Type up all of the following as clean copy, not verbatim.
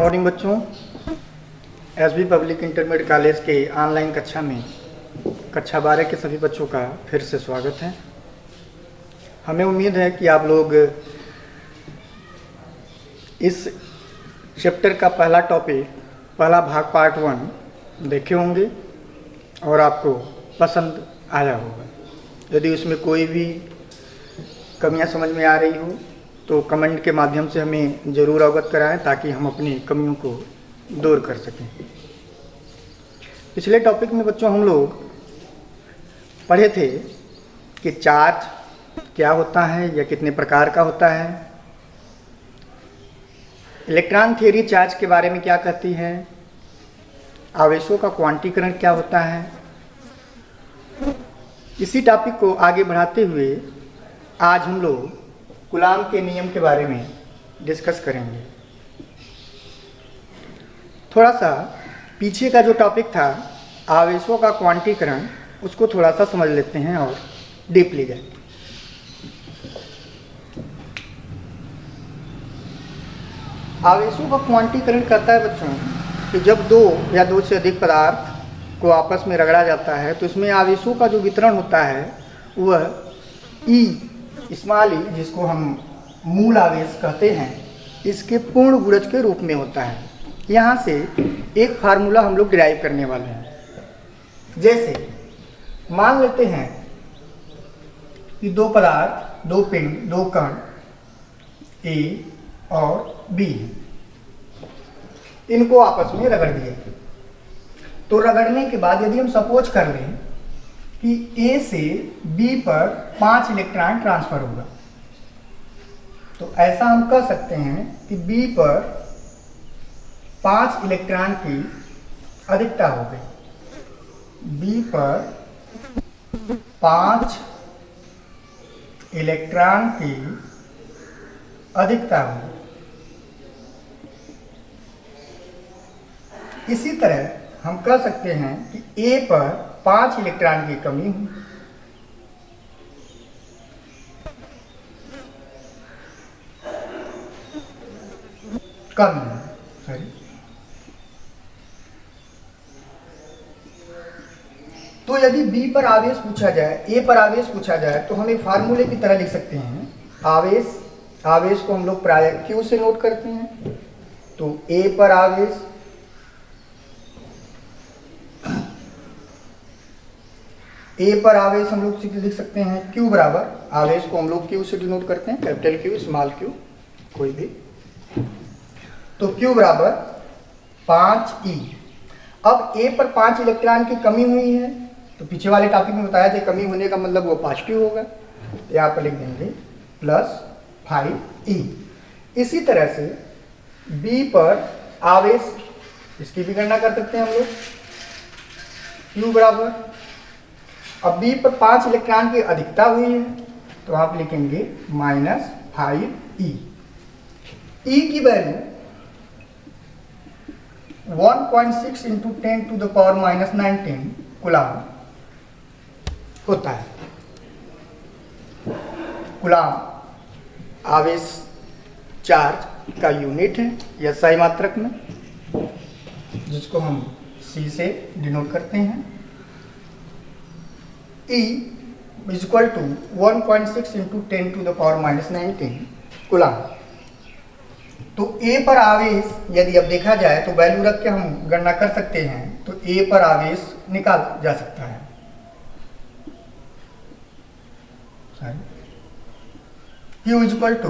Morning बच्चों। SB public intermediate college के online कक्षा में कक्षा 12 के सभी बच्चों का फिर से स्वागत है। हमें उम्मीद है कि आप लोग इस चैप्टर का पहला टॉपिक, पहला भाग पार्ट 1 देखे होंगे और आपको पसंद आया होगा। यदि उसमें कोई भी कमियां समझ में आ रही हो तो कमेंट के माध्यम से हमें ज़रूर अवगत कराएं ताकि हम अपनी कमियों को दूर कर सकें। पिछले टॉपिक में बच्चों हम लोग पढ़े थे कि चार्ज क्या होता है या कितने प्रकार का होता है। इलेक्ट्रॉन थ्योरी चार्ज के बारे में क्या कहती है, आवेशों का क्वांटीकरण क्या होता है। इसी टॉपिक को आगे बढ़ाते हुए आज हम लोग कूलाम के नियम के बारे में डिस्कस करेंगे। थोड़ा सा पीछे का जो टॉपिक था आवेशों का क्वांटीकरण, उसको थोड़ा सा समझ लेते हैं और डीपली जाएंगे। आवेशों का क्वांटीकरण कहता है बच्चों कि जब दो या दो से अधिक पदार्थ को आपस में रगड़ा जाता है तो इसमें आवेशों का जो वितरण होता है वह ई स्मॉल ई, जिसको हम मूल आवेश कहते हैं, इसके पूर्ण गुणज के रूप में होता है। यहाँ से एक फार्मूला हम लोग डिराइव करने वाले हैं। जैसे मान लेते हैं कि दो पदार्थ, दो पिंड, दो कण ए और बी, इनको आपस में रगड़ दिया। तो रगड़ने के बाद यदि हम सपोज कर लें कि ए से बी पर 5 इलेक्ट्रॉन ट्रांसफर होगा, तो ऐसा हम कह सकते हैं कि बी पर 5 इलेक्ट्रॉन की अधिकता हो गई। बी पर 5 इलेक्ट्रॉन की अधिकता हो। इसी तरह हम कह सकते हैं कि ए पर 5 इलेक्ट्रॉन की कमी हुई। तो यदि बी पर आवेश पूछा जाए, ए पर आवेश पूछा जाए, तो हम एक फार्मूले की तरह लिख सकते हैं। आवेश को हम लोग प्राय क्यू से नोट करते हैं। तो ए पर आवेश हम लोग लिख सकते हैं क्यू बराबर, आवेश को हम लोग क्यू से डिनोट करते हैं, कैपिटल क्यू, स्मॉल क्यू, कोई भी। तो क्यू बराबर 5e। अब ए पर 5 इलेक्ट्रॉन की कमी हुई है, तो पीछे वाले टॉपिक में बताया था कमी होने का मतलब वो पॉजिटिव होगा, तो यहाँ पर लिख देंगे +5e। इसी तरह से बी पर आवेश, इसकी भी गणना कर सकते हैं हम लोग। क्यू बराबर, अब बी पर 5 इलेक्ट्रॉन की अधिकता हुई है, तो आप लिखेंगे -5e। ई की वैल्यू 1.6 × 10⁻⁻19 कूलाम होता है। कूलाम आवेश चार्ज का यूनिट है या SI मात्रक में, जिसको हम C से डिनोट करते हैं। E = 1.6 × 10⁻⁻19 coulomb. तो ए पर आवेश यदि अब देखा जाए तो वैल्यू रख के हम गणना कर सकते हैं, तो ए पर आवेश निकाल जा सकता है। Q = +5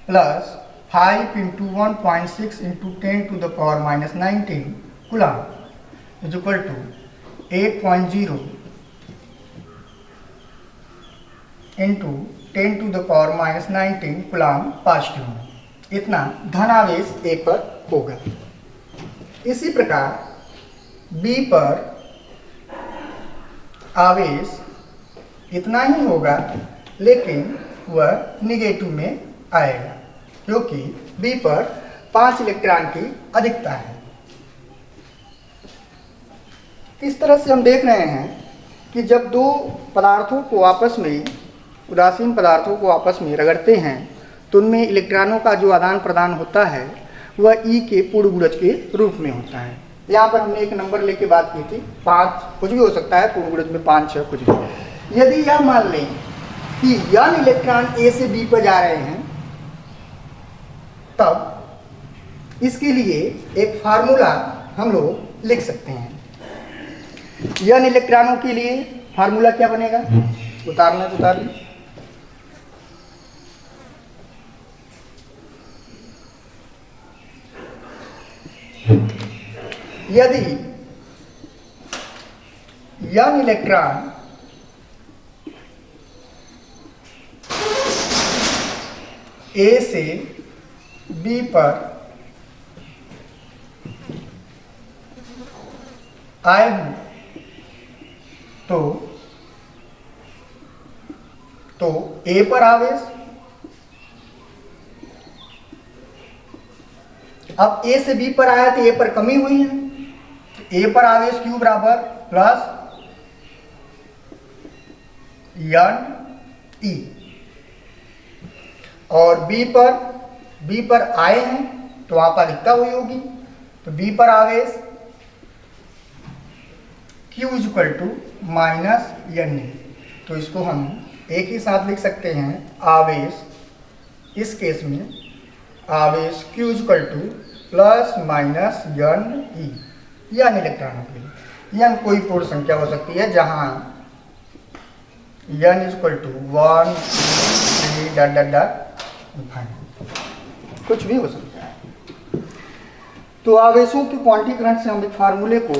× 1.6 × 10⁻⁻19 कूलाम = 8.0 × 10⁻⁻19 कूलाम पॉजिटिव में। इतना धन आवेश ए पर होगा। इसी प्रकार बी पर आवेश इतना ही होगा, लेकिन वह निगेटिव में आएगा क्योंकि बी पर 5 इलेक्ट्रॉन की अधिकता है। इस तरह से हम देख रहे हैं कि जब दो पदार्थों को आपस में, उदासीन पदार्थों को आपस में रगड़ते हैं तो उनमें इलेक्ट्रॉनों का जो आदान प्रदान होता है वह ई के पूर्ण गुणज के रूप में होता है। यहाँ पर हमने एक नंबर लेके बात की थी, 5 कुछ भी हो सकता है, पूर्ण गुणज में 5 6 कुछ भी। यदि यह मान लें कि यन इलेक्ट्रॉन ए से बी पर जा रहे हैं, तब इसके लिए एक फार्मूला हम लोग लिख सकते हैं। यन इलेक्ट्रॉनों के लिए फार्मूला क्या बनेगा, उतारना तो उतार ली। यदि यन इलेक्ट्रॉन ए से बी पर आए हूं तो ए पर आवेश, अब ए से बी पर आया तो ए पर कमी हुई है, तो ए पर आवेश Q बराबर प्लस यन ई, और बी पर आए हैं तो वहां पर अधिकता हुई होगी, तो बी पर आवेश Q equal to minus N ई। तो इसको हम एक ही साथ लिख सकते हैं, आवेश, इस केस में आवेश Q equal to plus minus N e, N इलेक्ट्रॉनों के लिए। यन कोई पूर्ण संख्या हो सकती है, जहां N equal to 1 3 dot dot dot कुछ भी हो सकता है। तो आवेशों के क्वांटीकरण से हम एक फार्मूले को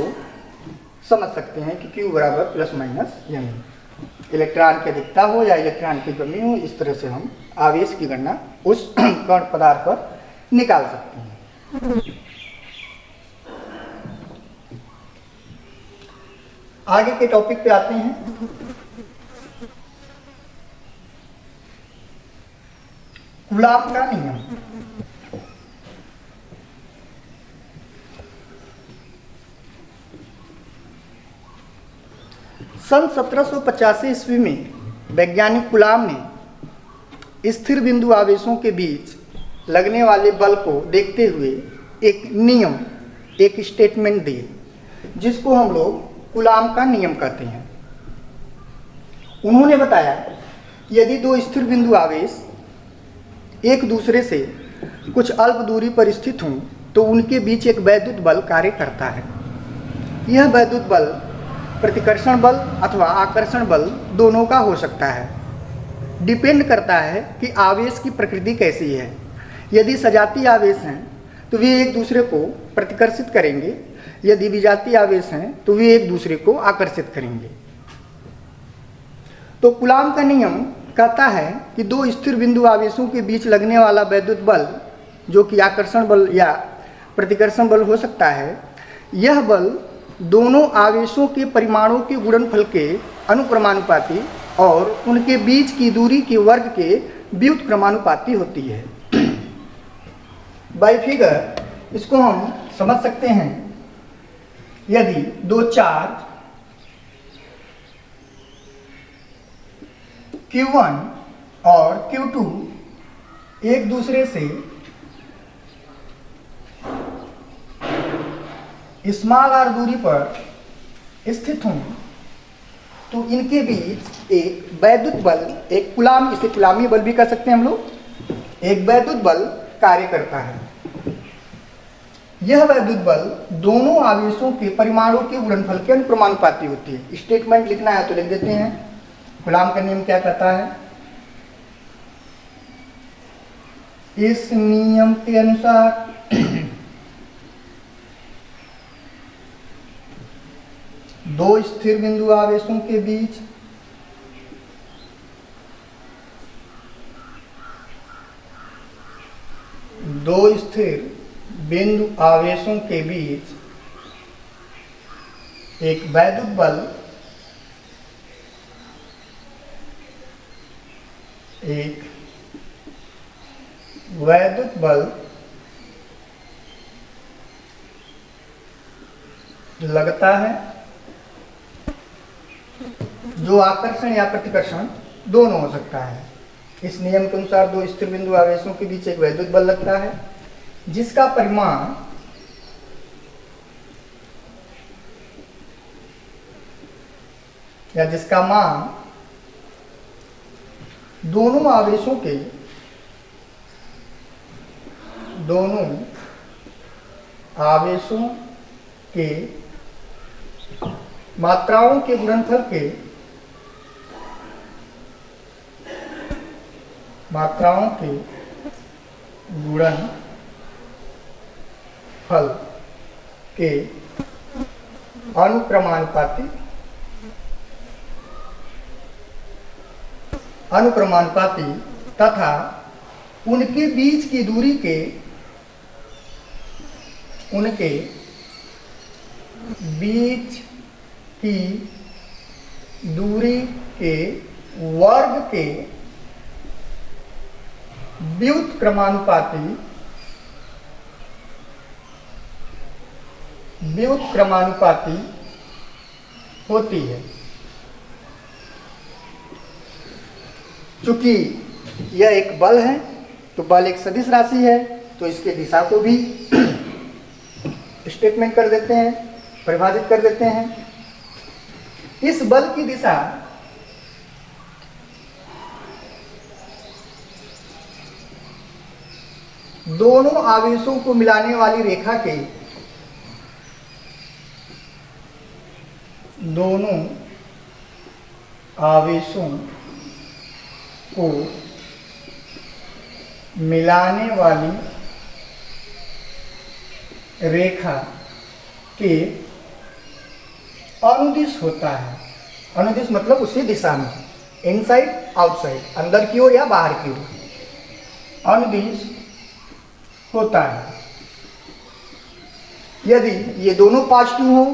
समझ सकते हैं कि Q बराबर प्लस माइनस यन, इलेक्ट्रॉन की अधिकता हो या इलेक्ट्रॉन की कमी हो, इस तरह से हम आवेश की गणना उस कण पदार्थ पर निकाल सकते हैं। आगे के टॉपिक पे आते हैं। कूलाम का नियम। सन 1785 ईस्वी में वैज्ञानिक कूलाम ने स्थिर बिंदु आवेशों के बीच लगने वाले बल को देखते हुए एक नियम, एक स्टेटमेंट दिए, जिसको हम लोग कूलाम का नियम कहते हैं। उन्होंने बताया यदि दो स्थिर बिंदु आवेश एक दूसरे से कुछ अल्प दूरी पर स्थित हों तो उनके बीच एक वैद्युत बल कार्य करता है। यह वैद्युत बल प्रतिकर्षण बल अथवा आकर्षण बल दोनों का हो सकता है। डिपेंड करता है कि आवेश की प्रकृति कैसी है। यदि सजातीय आवेश हैं तो वे एक दूसरे को प्रतिकर्षित करेंगे, यदि विजातीय आवेश हैं तो वे एक दूसरे को आकर्षित करेंगे। तो कूलाम का नियम कहता है कि दो स्थिर बिंदु आवेशों के बीच लगने वाला वैद्युत बल, जो कि आकर्षण बल या प्रतिकर्षण बल हो सकता है, यह बल दोनों आवेशों के परिमाणों के गुणनफल के अनुक्रमानुपाती और उनके बीच की दूरी के वर्ग के व्युत्क्रमानुपाती होती है। बाय फिगर इसको हम समझ सकते हैं, यदि दो चार्ज Q1 और Q2 एक दूसरे से स्मॉल r दूरी पर स्थित हों तो इनके बीच एक वैद्युत बल, एक कूलाम, इसे कूलामी बल भी कह सकते हैं हम लोग, एक वैद्युत बल कार्य करता है। यह वैद्युत बल दोनों आवेशों के परिमाणों के गुणनफल के अनुक्रमानुपाती होती है। स्टेटमेंट लिखना है तो लिख देते हैं। कूलाम का नियम क्या कहता है? इस नियम के अनुसार दो स्थिर बिंदु आवेशों के बीच एक वैद्युत बल लगता है, जो आकर्षण या प्रतिकर्षण दोनों हो सकता है। इस नियम के अनुसार दो स्थिर बिंदु आवेशों के बीच एक वैद्युत बल लगता है। जिसका परिमाण या जिसका मान दोनों आवेशों के मात्राओं के गुणनफल के अनुक्रमानुपाती तथा उनके बीच की दूरी के वर्ग के व्युत्क्रमानुपाती होती है। चूंकि यह एक बल है तो बल एक सदिश राशि है, तो इसके दिशा को भी स्टेटमेंट कर देते हैं, परिभाषित कर देते हैं। इस बल की दिशा दोनों आवेशों को मिलाने वाली रेखा के अनुदिश होता है। अनुदिश मतलब उसी दिशा में, इनसाइड आउटसाइड, अंदर की ओर या बाहर की ओर अनुदिश होता है। यदि ये दोनों पॉजिटिव हो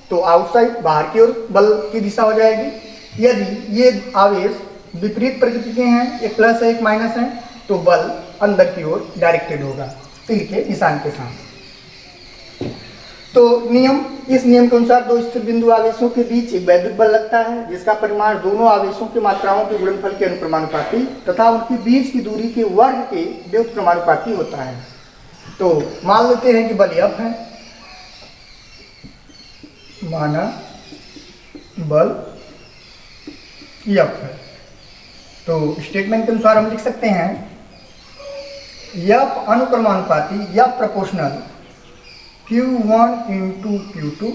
तो आउटसाइड बाहर की ओर बल की दिशा हो जाएगी। यदि ये आवेश विपरीत प्रकृति के हैं, एक प्लस है एक माइनस है, तो बल अंदर की ओर डायरेक्टेड होगा तीर के निशान के साथ। तो इस नियम के अनुसार दो स्थिर बिंदु आवेशों के बीच एक वैद्युत बल लगता है जिसका परिमाण दोनों आवेशों की मात्राओं के गुणनफल के अनुक्रमानुपाती तथा उनके बीच की दूरी के वर्ग के व्युत्क्रमानुपाती होता है। तो मान लेते हैं कि बल F है, माना बल F है, तो स्टेटमेंट के अनुसार हम लिख सकते हैं F अनुक्रमानुपाती या प्रोपोर्शनल Q1 इंटू Q2,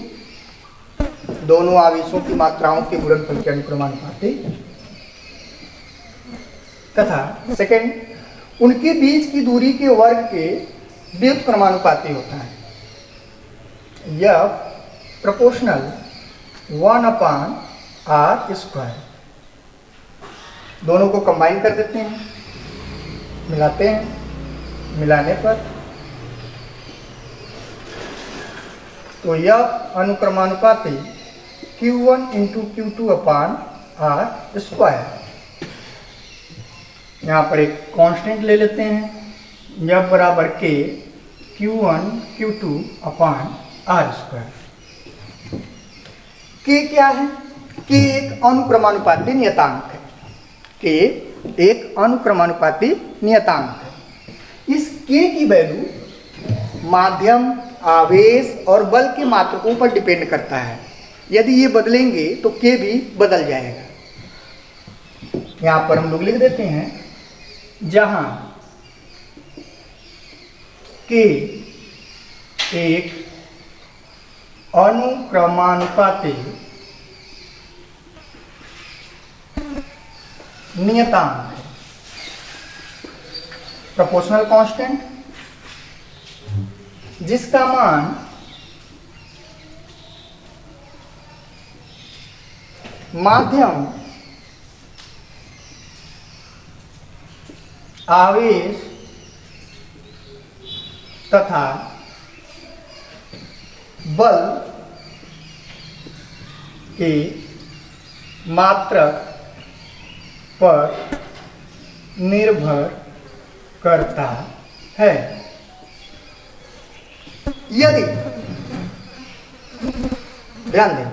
दोनों आवेशों की मात्राओं के गुणनफल के अनुक्रमानुपाती, तथा सेकेंड उनके बीच की दूरी के वर्ग के व्युत्क्रमानुपाती होता है। यह प्रोपोर्शनल 1/r²। दोनों को कंबाइन कर देते हैं, मिलाते हैं, मिलाने पर तो यह अनुक्रमानुपाती Q1 इंटू Q2/r²। यहाँ पर एक कांस्टेंट ले लेते हैं, F बराबर K Q1 Q2/r²। K क्या है? K एक अनुक्रमानुपाती नियतांक है। K एक अनुक्रमानुपाती नियतांक है। इस K की वैल्यू माध्यम, आवेश और बल के मात्रकों पर डिपेंड करता है। यदि ये बदलेंगे तो K भी बदल जाएगा। यहाँ पर हम लोग लिख देते हैं, जहां K एक अनुक्रमानुपाती नियतांक है, प्रोपोर्शनल कांस्टेंट, जिसका मान माध्यम, आवेश तथा बल के मात्रक पर निर्भर करता है। यदि ध्यान दें,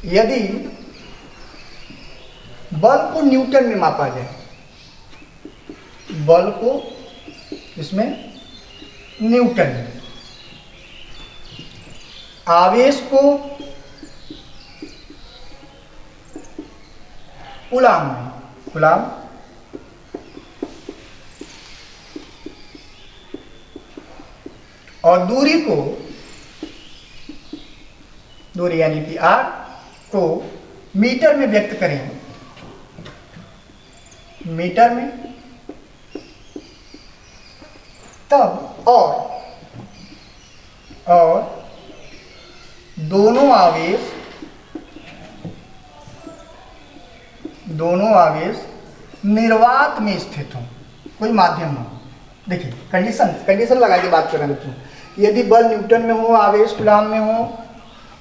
यदि बल को न्यूटन में मापा जाए, बल को इसमें न्यूटन है। आवेश को कूलाम में, कूलाम, और दूरी को, दूरी यानी कि r को मीटर में व्यक्त करें, मीटर में, तब और दोनों आवेश निर्वात में स्थित हों, कोई माध्यम हो। देखिए कंडीशन लगा के बात कर रहे हैं बच्चों। यदि बल न्यूटन में हो, आवेश कूलाम में हो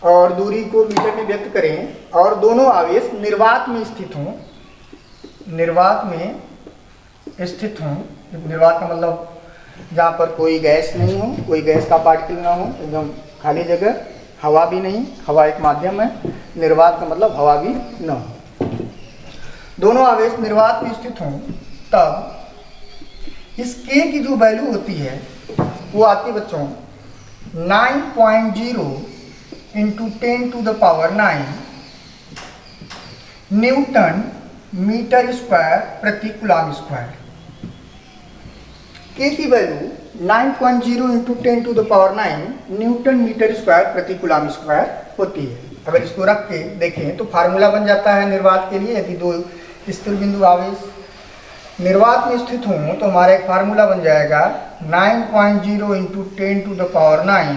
और दूरी को मीटर में व्यक्त करें और दोनों आवेश निर्वात में स्थित हों, निर्वात में स्थित हों, निर्वात का मतलब जहाँ पर कोई गैस नहीं हो, कोई गैस का पार्टिकल ना हो, एकदम खाली जगह, हवा भी नहीं, हवा एक माध्यम है, निर्वात का मतलब हवा भी न हो, दोनों आवेश निर्वात में स्थित हों, तब इस k की जो वैल्यू होती है वो आती है बच्चों 9.0 × 10⁹ न्यूटन मीटर स्क्वायर प्रति कूलाम स्क्वायर। k की वैल्यू 9.0 × 10⁹ न्यूटन मीटर स्क्वायर प्रति कूलाम स्क्वायर होती है। अगर इसको रख के देखें तो फार्मूला बन जाता है निर्वात के लिए। यदि दो स्थिर बिंदु आवेश निर्वात में स्थित हों तो हमारा एक फार्मूला बन जाएगा 9.0 × 10⁹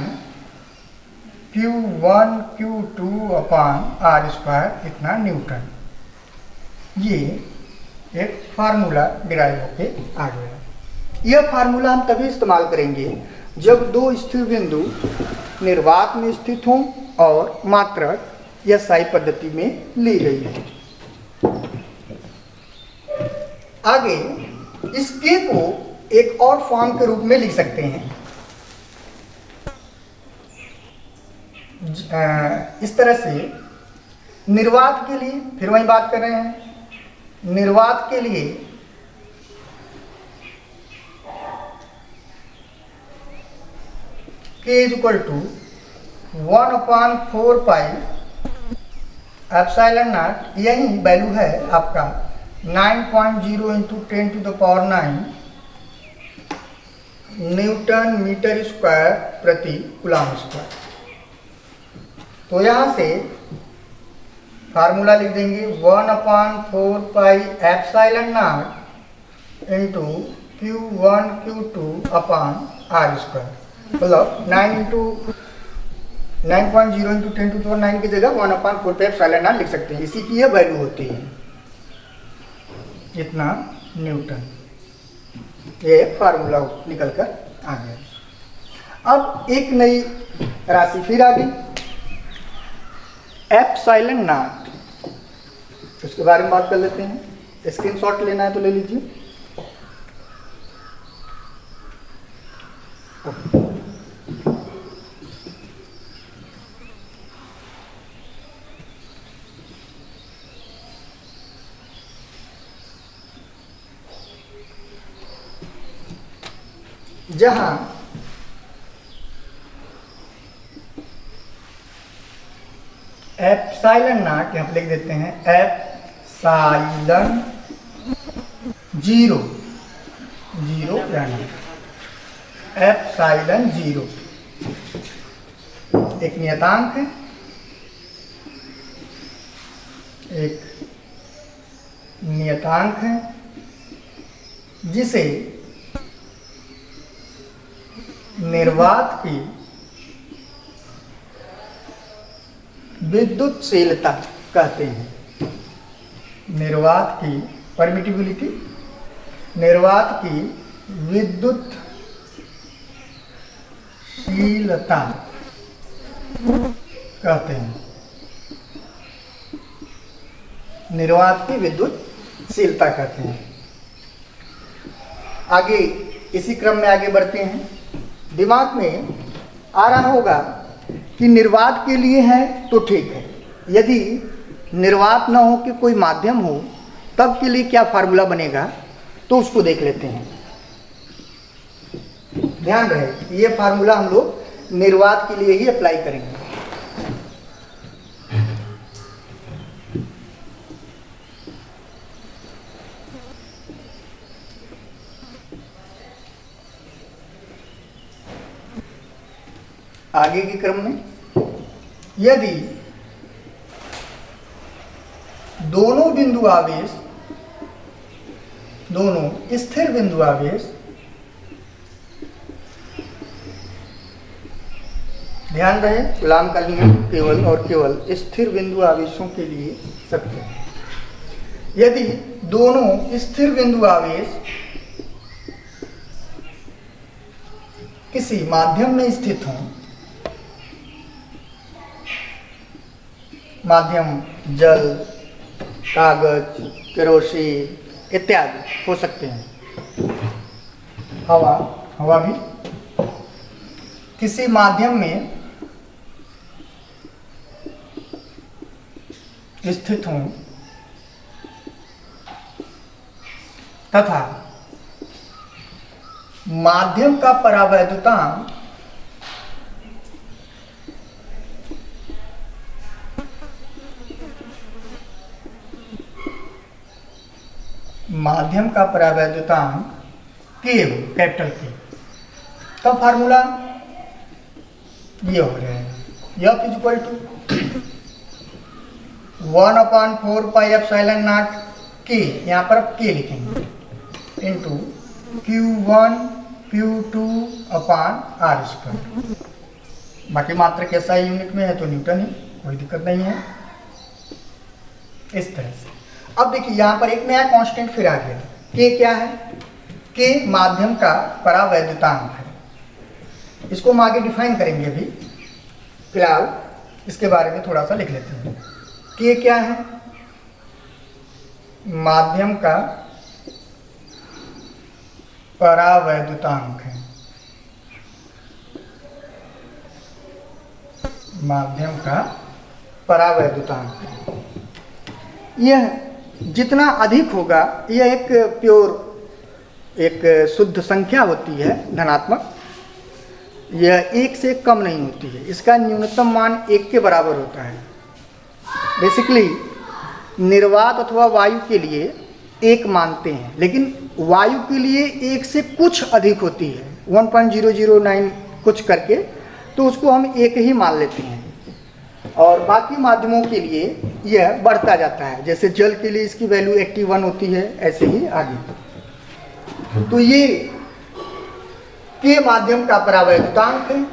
Q1 Q2/r², इतना न्यूटन। ये एक फार्मूला डिराइव होके आ गया। यह फार्मूला हम तभी इस्तेमाल करेंगे जब दो स्थिर बिंदु निर्वात में स्थित हों और मात्रक SI पद्धति में ली गई है। आगे इस k को एक और फॉर्म के रूप में लिख सकते हैं, इस तरह से। निर्वात के लिए फिर वही बात कर रहे हैं, निर्वात के लिए k = 1/4πε0, यही वैल्यू है आपका 9.0 × 10⁹ न्यूटन मीटर स्क्वायर प्रति कूलाम स्क्वायर। तो यहाँ से फार्मूला लिख देंगे 1/4πε0 × Q1 Q2/r², मतलब 9.0 × 10⁹ की जगह 1/4πε0 लिख सकते हैं। इसी की यह वैल्यू होती है, इतना न्यूटन। ये फार्मूला निकल कर आ गया। अब एक नई राशि फिर आ गई, ε0। उसके बारे में बात कर लेते हैं। स्क्रीनशॉट लेना है तो ले लीजिए। जहां ε0 हम लिख देते हैं ε0 रहना, ε0 एक नियतांक है, एक नियतांक है जिसे निर्वात की विद्युतशीलता कहते हैं। निर्वात की परमिटिबिलिटी, निर्वात की विद्युतशीलता कहते हैं। निर्वात की विद्युतशीलता कहते हैं। आगे इसी क्रम में आगे बढ़ते हैं। दिमाग में आ रहा होगा कि निर्वात के लिए है तो ठीक है, यदि निर्वात न हो कि कोई माध्यम हो तब के लिए क्या फार्मूला बनेगा, तो उसको देख लेते हैं। ध्यान रहे ये फार्मूला हम लोग निर्वात के लिए ही अप्लाई करेंगे। आगे के क्रम में यदि दोनों बिंदु आवेश, दोनों स्थिर बिंदु आवेश, ध्यान रहे कूलाम का नियम केवल और केवल स्थिर बिंदु आवेशों के लिए सत्य है। यदि दोनों स्थिर बिंदु आवेश किसी माध्यम में स्थित हों, माध्यम जल, कागज, केरोसिन इत्यादि हो सकते हैं, हवा भी किसी माध्यम में स्थित हों तथा माध्यम का परावैद्युतांक के हो, कैपिटल के, तब फार्मूला ये हो रहा है F इक्वल टू 1/4πε0 के, यहाँ पर अब के लिखेंगे, इंटू Q1 Q2 अपान R²। बाकी मात्र कैसा यूनिट में है तो न्यूटन ही, कोई दिक्कत नहीं है। इस तरह से अब देखिए यहाँ पर एक नया कांस्टेंट फिर आ गया, के क्या है, के माध्यम का परावैद्युतांक है। इसको हम आगे डिफाइन करेंगे, अभी फिलहाल इसके बारे में थोड़ा सा लिख लेते हैं। के क्या है, माध्यम का परावैद्युतांक है, माध्यम का परावैद्युतांक है। यह जितना अधिक होगा, यह एक प्योर एक शुद्ध संख्या होती है धनात्मक, यह 1 से कम नहीं होती है, इसका न्यूनतम मान 1 के बराबर होता है। बेसिकली निर्वात अथवा वायु के लिए 1 मानते हैं, लेकिन वायु के लिए 1 से कुछ अधिक होती है, 1.009 कुछ करके, तो उसको हम 1 ही मान लेते हैं। और बाकी माध्यमों के लिए यह बढ़ता जाता है, जैसे जल के लिए इसकी वैल्यू 81 होती है, ऐसे ही आगे। तो ये के माध्यम का परावैद्युतांक है।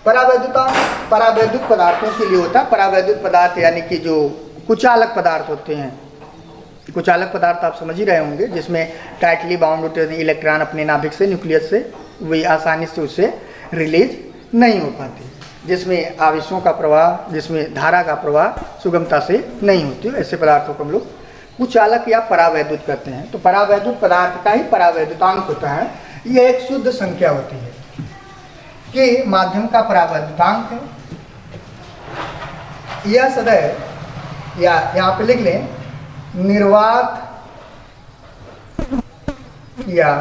परावैद्युतांक परावैद्युत पदार्थों के लिए होता है। परावैद्युत पदार्थ यानी कि जो कुचालक पदार्थ होते हैं, कुचालक पदार्थ आप समझ ही रहे होंगे, जिसमें टाइटली बाउंड होते हैं इलेक्ट्रॉन अपने नाभिक से, न्यूक्लियस से, वे आसानी से उससे रिलीज नहीं हो पाते, जिसमें आवेशों का प्रवाह, जिसमें धारा का प्रवाह सुगमता से नहीं होती, ऐसे पदार्थों को हम लोग कुचालक या परावैद्युत कहते हैं। तो परावैद्युत पदार्थ का ही परावैद्युतांक होता है, यह एक शुद्ध संख्या होती है कि माध्यम का परावैद्युतांक है। यह सदैव, या यहाँ पे लिख लें, निर्वात या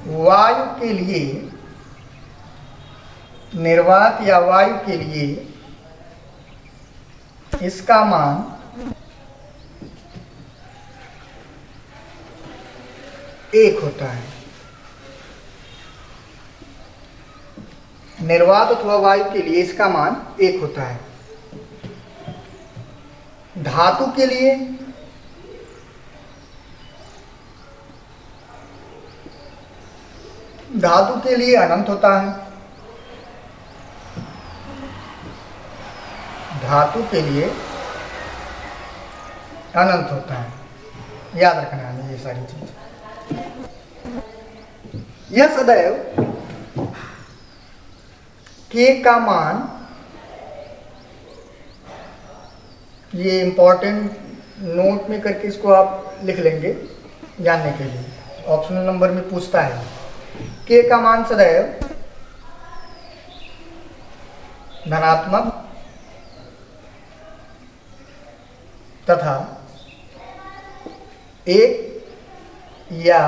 वायु के लिए, निर्वात या वायु के लिए इसका मान 1 होता है। निर्वात अथवा वायु के लिए इसका मान 1 होता है। धातु के लिए अनंत होता है। धातु के लिए अनंत होता है, याद रखना है ये सारी चीज। यह सदैव के का मान, ये इंपॉर्टेंट नोट में करके इसको आप लिख लेंगे जानने के लिए, ऑप्शनल नंबर में पूछता है। के का मान सदैव धनात्मक तथा 1 या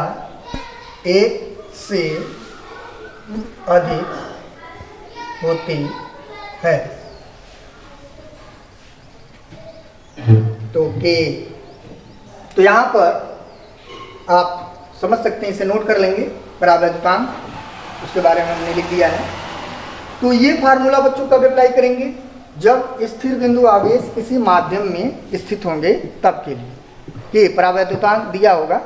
1 से अधिक होती है। तो के, तो यहाँ पर आप समझ सकते हैं, इसे नोट कर लेंगे, परावैद्युतांक उसके बारे में हमने लिख दिया है। तो ये फार्मूला बच्चों कब अप्लाई करेंगे? जब स्थिर बिंदु आवेश किसी माध्यम में स्थित होंगे तब के लिए। ये परावैद्युतांक दिया होगा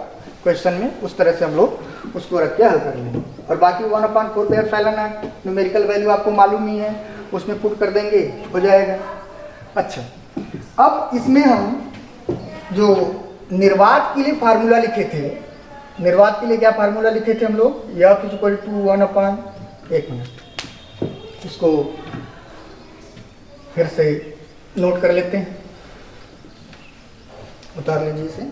क्वेश्चन में, उस तरह से हम लोग उसको रख के हल कर लेंगे। और बाकी 1/4 pi epsilon not numerical value आपको मालूम ही है, उसमें पुट कर देंगे, हो जाएगा। अच्छा, अब इसमें हम जो निर्वात के लिए फार्मूला लिखे थे, निर्वात के लिए क्या फार्मूला लिखे थे हम लोग? F = 1/1 मिनट, इसको फिर से नोट कर लेते हैं, उतार लीजिए इसे।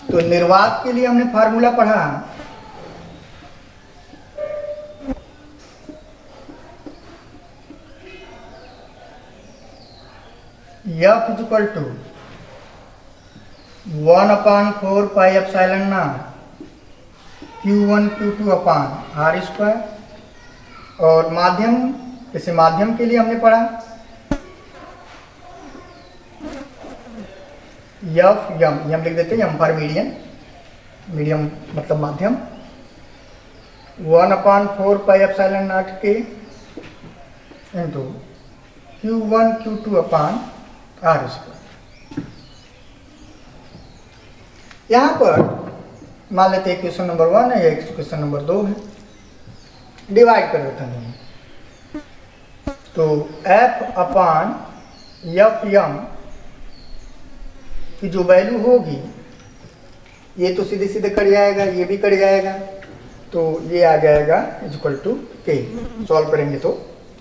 तो निर्वात के लिए हमने फार्मूला पढ़ा, F = 1/4 pi epsilon not Q1 Q2/r²। और माध्यम, इसे माध्यम के लिए हमने पढ़ा यम लिख देते हैं, यम फॉर मीडियम, मीडियम मतलब माध्यम, 1/4 पाई एप्सिलॉन नॉट के इंटू Q1 Q2/r²। यहाँ पर मान लेते हैं क्वेश्चन नंबर 1 है, या क्वेश्चन नंबर 2 है, डिवाइड कर देते हैं। तो F/Fm की जो वैल्यू होगी, ये तो सीधे सीधे कट जाएगा, ये भी कट जाएगा, तो ये आ जाएगा = K। सॉल्व करेंगे तो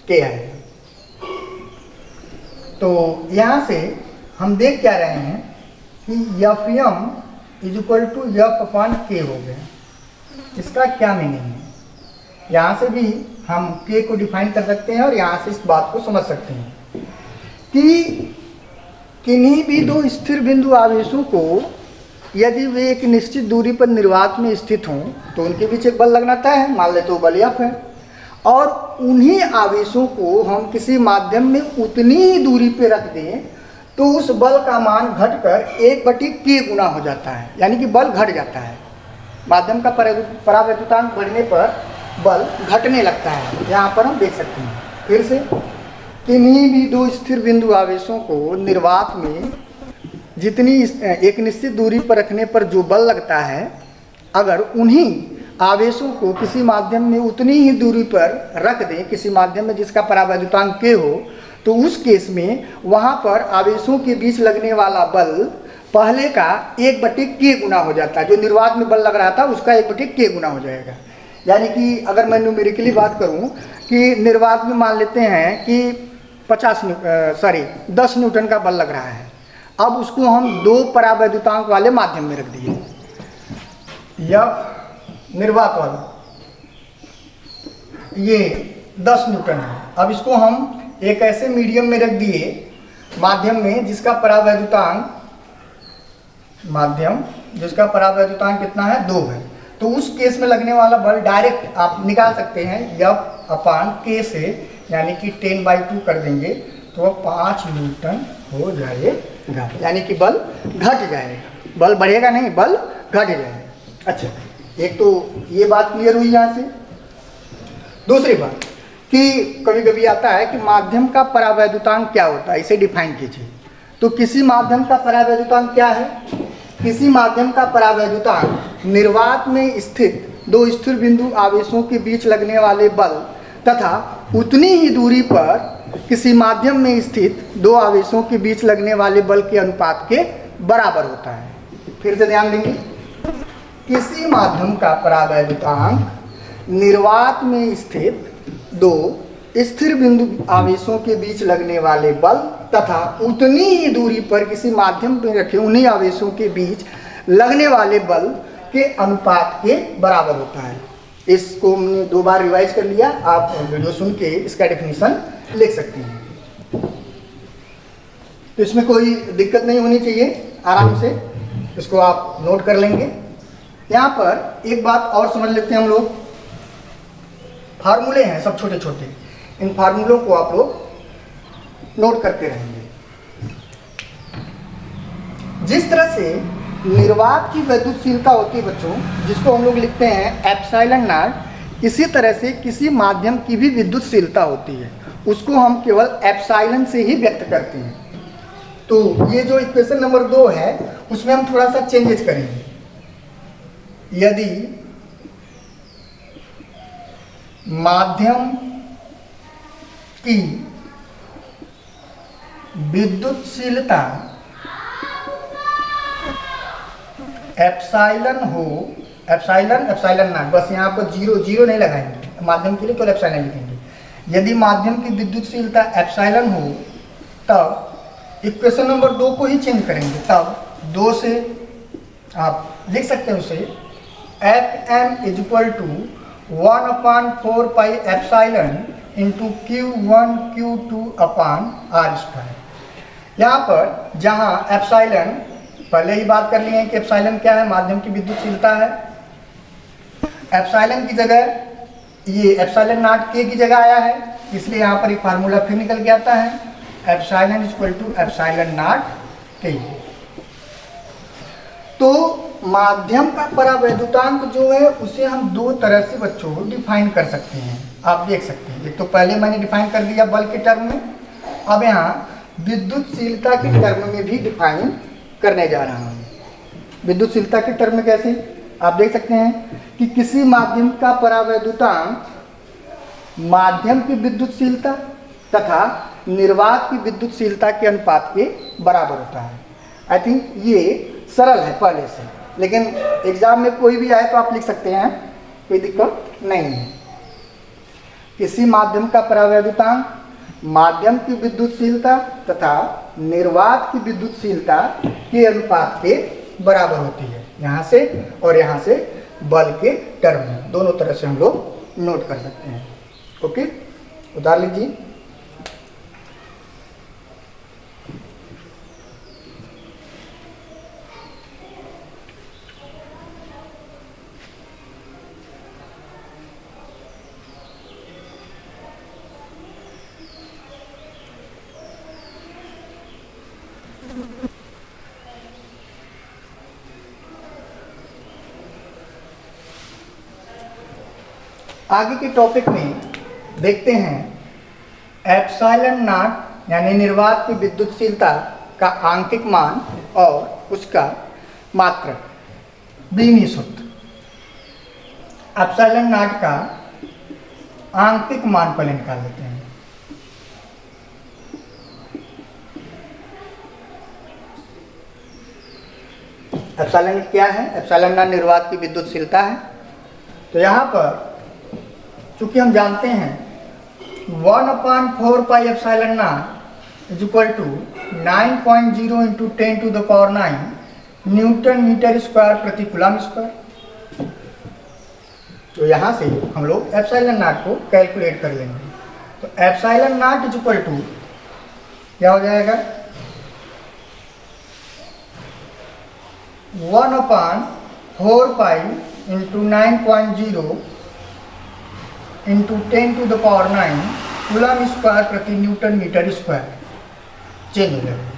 K आएगा। तो यहाँ से हम देख क्या रहे हैं कि Fm = F/K हो गया। इसका क्या मीनिंग है? यहाँ से भी हम K को डिफाइन कर सकते हैं और यहाँ से इस बात को समझ सकते हैं कि किन्हीं भी दो स्थिर बिंदु आवेशों को यदि वे एक निश्चित दूरी पर निर्वात में स्थित हों तो उनके बीच एक बल लगना तय है, मान लेते हो बल F है, और उन्हीं आवेशों को हम किसी माध्यम में उतनी ही दूरी पर रख दें तो उस बल का मान घटकर 1/K गुना हो जाता है, यानी कि बल घट जाता है। माध्यम का परावैद्युतांक बढ़ने पर बल घटने लगता है, यहाँ पर हम देख सकते हैं। फिर से, किन्हीं भी दो स्थिर बिंदु आवेशों को निर्वात में जितनी एक निश्चित दूरी पर रखने पर जो बल लगता है, अगर उन्हीं आवेशों को किसी माध्यम में उतनी ही दूरी पर रख दें, किसी माध्यम में जिसका परावैद्युतांक K हो, तो उस केस में वहाँ पर आवेशों के बीच लगने वाला बल पहले का 1/K गुना हो जाता है। जो निर्वात में बल लग रहा था उसका 1/K गुना हो जाएगा। यानी कि अगर मैं न्यूमेरिकली बात करूं कि निर्वात में मान लेते हैं कि 10 न्यूटन का बल लग रहा है, अब उसको हम 2 परावैद्युतांक वाले माध्यम में रख दिए, या निर्वात वाला ये 10 न्यूटन है। अब इसको हम एक ऐसे मीडियम में रख दिए, माध्यम में जिसका परावैद्युतांक कितना है? 2 है। तो उस केस में लगने वाला बल डायरेक्ट आप निकाल सकते हैं F/K से, यानी कि 10/2 कर देंगे तो 5 न्यूटन हो जाएगा, यानी कि बल घट जाएगा। बल बढ़ेगा नहीं, बल घट जाएगा। अच्छा, एक तो ये बात क्लियर हुई यहाँ से। दूसरी बात कि कभी कभी आता है कि माध्यम का परावैद्युतांक क्या होता है, इसे डिफाइन कीजिए। तो किसी माध्यम का परावैद्युतांक क्या है? किसी माध्यम का परावैद्युतांक निर्वात में स्थित दो स्थिर बिंदु आवेशों के बीच लगने वाले बल तथा उतनी ही दूरी पर किसी माध्यम में स्थित दो आवेशों के बीच लगने वाले बल के अनुपात के बराबर होता है। फिर से ध्यान देंगे, किसी माध्यम का परावैद्युतांक निर्वात में स्थित दो स्थिर बिंदु आवेशों के बीच लगने वाले बल तथा उतनी ही दूरी पर किसी माध्यम पर रखे उन्हीं आवेशों के बीच लगने वाले बल के अनुपात के बराबर होता है। इसको हमने 2 बार रिवाइज कर लिया, आप वीडियो सुन के इसका डेफिनेशन लिख सकते हैं। तो इसमें कोई दिक्कत नहीं होनी चाहिए, आराम से इसको आप नोट कर लेंगे। यहाँ पर एक बात और समझ लेते हैं हम लोग, फार्मूले हैं सब छोटे छोटे, इन फार्मूलों को आप लोग नोट करते रहेंगे। जिस तरह से निर्वात की वैद्युतशीलता होती है बच्चों, जिसको हम लोग लिखते हैं एप्सिलॉन नॉट, इसी तरह से किसी माध्यम की भी विद्युतशीलता होती है, उसको हम केवल एप्सिलॉन से ही व्यक्त करते हैं। तो ये जो इक्वेशन नंबर 2 है उसमें हम थोड़ा सा चेंजेस करेंगे। यदि माध्यम की विद्युतशीलता एप्सिलॉन हो, एप्सिलॉन नॉट, बस यहाँ पर जीरो नहीं लगाएंगे, माध्यम के लिए केवल एप्सिलॉन लिखेंगे। यदि माध्यम की विद्युतशीलता एप्सिलॉन हो तब इक्वेशन नंबर 2 को ही चेंज करेंगे। तब 2 से आप लिख सकते हैं उसे Fm = 1/4 pi epsilon into Q1 Q2 अपान r²। यहाँ पर जहाँ एप्सिलॉन पहले ही बात कर लिए हैं कि एप्सिलॉन क्या है, माध्यम की विद्युतशीलता है। एप्सिलॉन की जगह ये एप्सिलॉन नॉट के की जगह आया है, इसलिए यहाँ पर एक फार्मूला फिर निकल के आता है, एप्सिलॉन = एप्सिलॉन नॉट के। तो माध्यम का परावैद्युतांक जो है उसे हम 2 तरह से बच्चों डिफाइन कर सकते हैं, आप देख सकते हैं। एक तो पहले मैंने डिफाइन कर दिया बल के टर्म में, अब यहाँ विद्युतशीलता के टर्म में भी डिफाइन करने जा रहा हूँ। विद्युतशीलता के टर्म में कैसे, आप देख सकते हैं कि किसी माध्यम का परावैद्युतांक माध्यम की विद्युतशीलता तथा निर्वात की विद्युतशीलता के अनुपात के बराबर होता है। आई थिंक ये सरल है पहले से, लेकिन एग्जाम में कोई भी आए तो आप लिख सकते हैं, कोई दिक्कत नहीं है। किसी माध्यम का परावैद्युतांक माध्यम की विद्युतशीलता तथा निर्वात की विद्युतशीलता के अनुपात के बराबर होती है। यहाँ से और यहाँ से बल के टर्म में दोनों तरह से हम लोग नोट कर सकते हैं। ओके, उतार लीजिए। आगे के टॉपिक में देखते हैं एप्सिलॉन नॉट यानी निर्वात की विद्युतशीलता का आंकिक मान और उसका मात्रक बीमी सूत्र। एप्सिलॉन नॉट का आंकिक मान पहले निकाल लेते हैं। एप्सिलॉन क्या है? एप्सिलॉन नॉट निर्वात की विद्युतशीलता है। तो यहाँ पर चूंकि हम जानते हैं 1/4 pi epsilon naught = 9.0 × 10⁹ newton metre square प्रति कूलम स्क्वायर। तो यहाँ से हम लोग एप्सिलॉन नॉट को कैलकुलेट कर लेंगे। तो एप्सिलॉन नॉट = क्या हो जाएगा? 1/4 पाई × 9.0 × 10⁹ कूलम स्क्वायर प्रति न्यूटन मीटर स्क्वायर। चेंज हो जाएगा,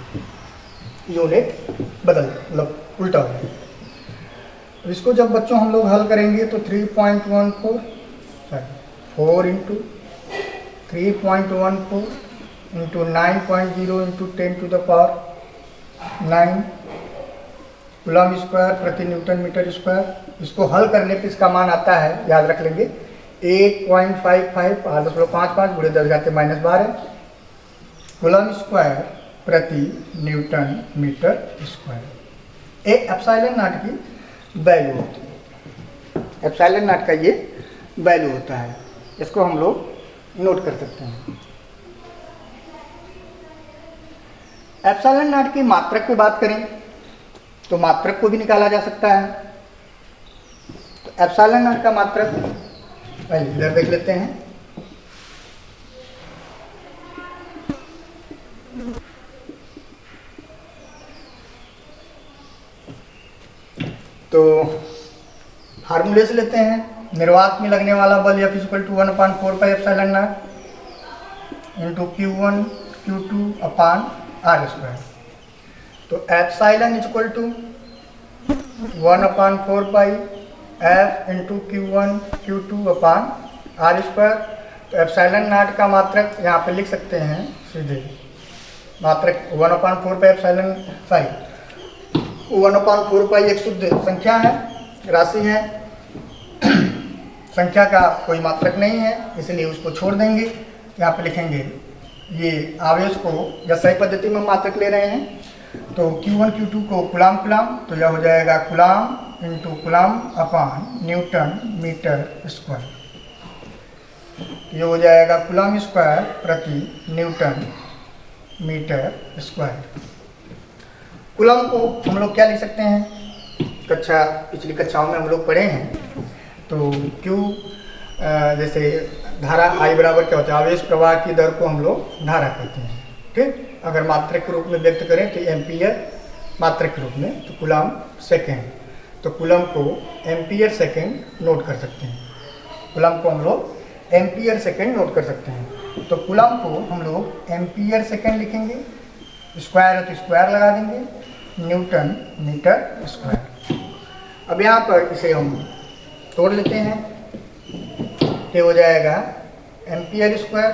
यूनिट बदल मतलब उल्टा हो जाएगा। इसको जब बच्चों हम लोग हल करेंगे तो 3.14 4 × 3.14 × 9.0 × 10⁹ कूलम स्क्वायर प्रति न्यूटन मीटर स्क्वायर। इसको हल करने पे इसका मान आता है, याद रख लेंगे, 8.55 5 बुढ़े 10 घाते -12 कूलम स्क्वायर प्रति न्यूटन मीटर स्क्वायर। एक एप्सिलॉन नॉट की वैल्यू होती है, एप्सिलॉन नॉट का ये वैल्यू होता है। इसको हम लोग नोट कर सकते हैं। एप्सिलॉन नॉट की मात्रक पे बात करें तो मात्रक को भी निकाला जा सकता है। तो एप्सिलॉन नॉट का मात्रक पहले इधर देख लेते हैं। तो फार्मूले से लेते हैं। निर्वात में लगने वाला बल F = 1/4 pi epsilon not into Q1 Q2 upon R²। तो एप्सिलॉन = 1/4 पाई F इंटू Q1 Q2 अपान R²। तो एप्सिलॉन नॉट का मात्रक यहाँ पे लिख सकते हैं सीधे। मात्रक 1/4 पाई एप्सिलॉन 1/4 पाई एक शुद्ध संख्या है, राशि है। संख्या का कोई मात्रक नहीं है, इसलिए उसको छोड़ देंगे। यहाँ पे लिखेंगे ये आवेश को, या सही पद्धति में मात्रक ले रहे हैं तो Q1 Q2 को कुलाम, तो यह हो जाएगा कुलाम इंटू कुलाम अपान न्यूटन मीटर स्क्वायर। ये हो जाएगा कुलाम स्क्वायर प्रति न्यूटन मीटर स्क्वायर। कुलाम को हम लोग क्या लिख सकते हैं, पिछली कक्षाओं में हम लोग पढ़े हैं। तो Q जैसे धारा I बराबर क्या होता है, आवेश प्रवाह की दर को हम लोग धारा कहते हैं। ठीक, अगर मात्रक के रूप में व्यक्त करें तो एम्पियर मात्रक के रूप में, तो कुलाम सेकेंड। तो कुलाम को एम्पियर सेकेंड नोट कर सकते हैं। कुलाम को हम लोग एम्पियर सेकेंड नोट कर सकते हैं। तो कुलाम को हम लोग एम्पियर सेकेंड लिखेंगे, स्क्वायर है तो स्क्वायर लगा देंगे, न्यूटन मीटर स्क्वायर। अब यहाँ पर इसे हम तोड़ लेते हैं। ये हो जाएगा एम्पियर स्क्वायर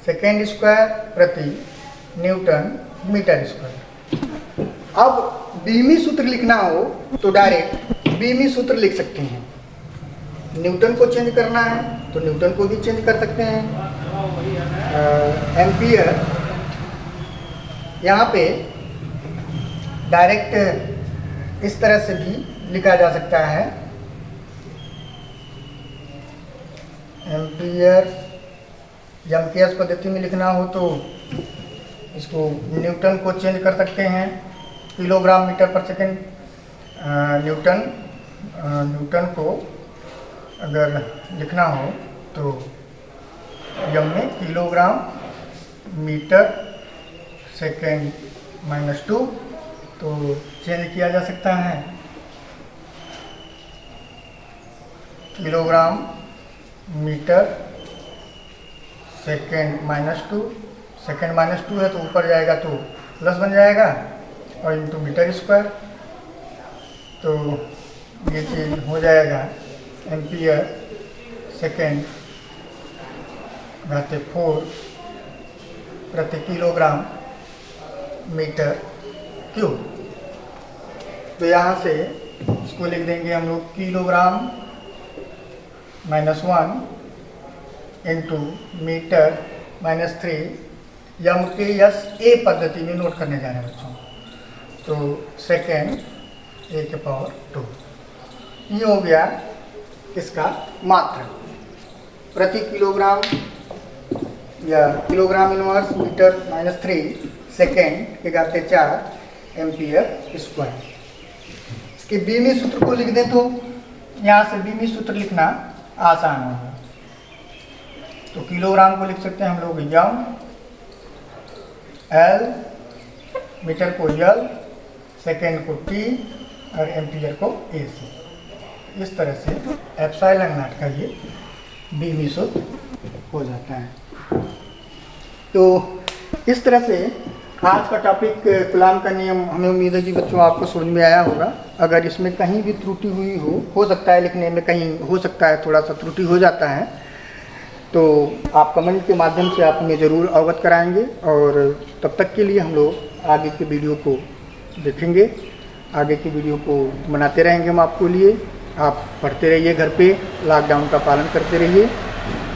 सेकेंड स्क्वायर प्रति न्यूटन मीटर स्क्वायर। अब बीमी सूत्र लिखना हो तो डायरेक्ट बीमी सूत्र लिख सकते हैं। न्यूटन को चेंज करना है तो न्यूटन को भी चेंज कर सकते हैं। एम्पियर यहाँ पे डायरेक्ट इस तरह से भी लिखा जा सकता है। एम्पियर एम्पियर्स पद्धति में लिखना हो तो इसको न्यूटन को चेंज कर सकते हैं, किलोग्राम मीटर पर सेकेंड। न्यूटन को अगर लिखना हो तो यम में किलोग्राम मीटर सेकेंड -2 तो चेंज किया जा सकता है। किलोग्राम मीटर सेकेंड -2, सेकेंड -2 है तो ऊपर जाएगा तो प्लस बन जाएगा, और इंटू मीटर स्क्वायर। तो ये चीज हो जाएगा एम्पियर सेकेंड घाते 4 प्रति किलोग्राम मीटर क्यूब। तो यहाँ से इसको लिख देंगे हम लोग किलोग्राम -1 इंटू मीटर -3 यम के यस ए पद्धति में नोट करने जा रहे हैं बच्चों। तो सेकेंड ए के पावर 2। ये हो गया इसका मात्रक प्रति किलोग्राम या किलोग्राम इनवर्स मीटर -3 सेकेंड के घाते 4 एम्पियर स्क्वायर। इसके बीमी सूत्र को लिख दें तो यहाँ से बीमी सूत्र लिखना आसान होगा। तो किलोग्राम को लिख सकते हैं हम लोग यम, एल, मीटर को यल, सेकेंड को टी और एम्पियर को ए से। इस तरह से एप्सिलॉन नॉट का ये बीमी सूत्र हो जाता है। तो इस तरह से आज का टॉपिक कुलाम का नियम हमें उम्मीद है कि बच्चों आपको समझ में आया होगा। अगर इसमें कहीं भी त्रुटि हुई हो सकता है लिखने में, कहीं हो सकता है थोड़ा सा त्रुटि हो जाता है, तो आप कमेंट के माध्यम से आप हमें ज़रूर अवगत कराएंगे। और तब तक के लिए हम लोग आगे के वीडियो को देखेंगे, आगे की वीडियो को बनाते रहेंगे हम आपको लिए। आप पढ़ते रहिए, घर पे लॉकडाउन का पालन करते रहिए,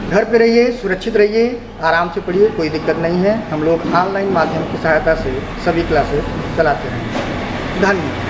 घर पे रहिए, सुरक्षित रहिए, आराम से पढ़िए, कोई दिक्कत नहीं है। हम लोग ऑनलाइन माध्यम की सहायता से सभी क्लासेस चलाते रहेंगे। धन्यवाद।